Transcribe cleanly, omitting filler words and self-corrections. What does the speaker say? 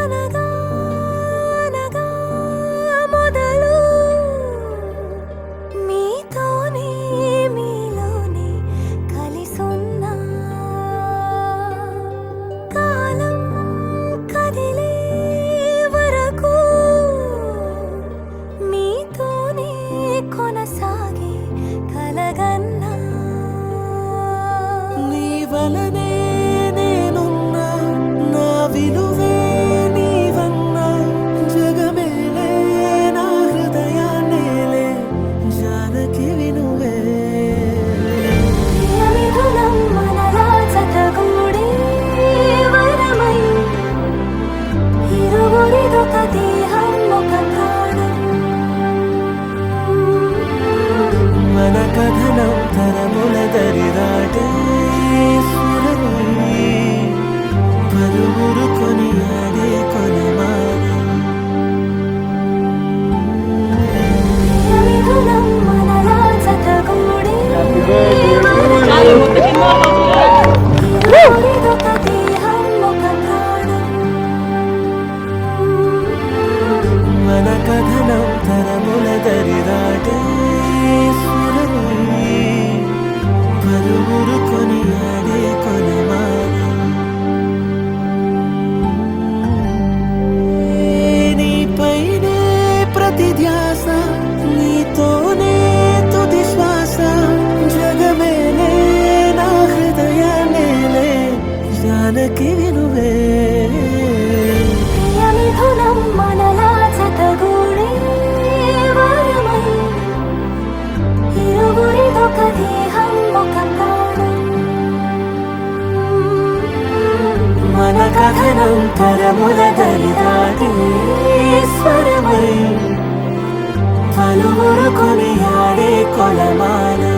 అనగా అనగా మొదలు మీతోనే మీలోనే కలిసున్నా కాలం కదిలే వరకు మీతోనే కొనసాగే కలగన్నా నీ వలనే నేనున్నా నా విలువే నీవన్నా జగమేలే నా హృదయాన్నేలే జానకి వినువే ప్రియమిథునం మనలా జతగూడే వరమై ఇరువురిదొక దేహం ఒక ప్రాణం మన కథనం తరముల దరిదాటే సురమై పలువురు కొనియాడే కొలమానం ప్రియమిథునం మనలా జతగూడే ఇరువురిదొక దేహం ఒక ప్రాణం మన కథనం తరముల దరిదాటే సురమై పలువురు కొనియాడే కొలమానం నీపైనే ప్రతి ధ్యాస నీతోనే తుది శ్వాస జగమేలే నా హృదయాన్నేలే జానకి వినువే ప్రియమిథునం మనలా జతగూడే వరమై ఇరువురిదొక దేహం ఒక ప్రాణం మన కథనం తరముల దరిదాటే స్వరమై పలువురు కొనియాడే కొలమానం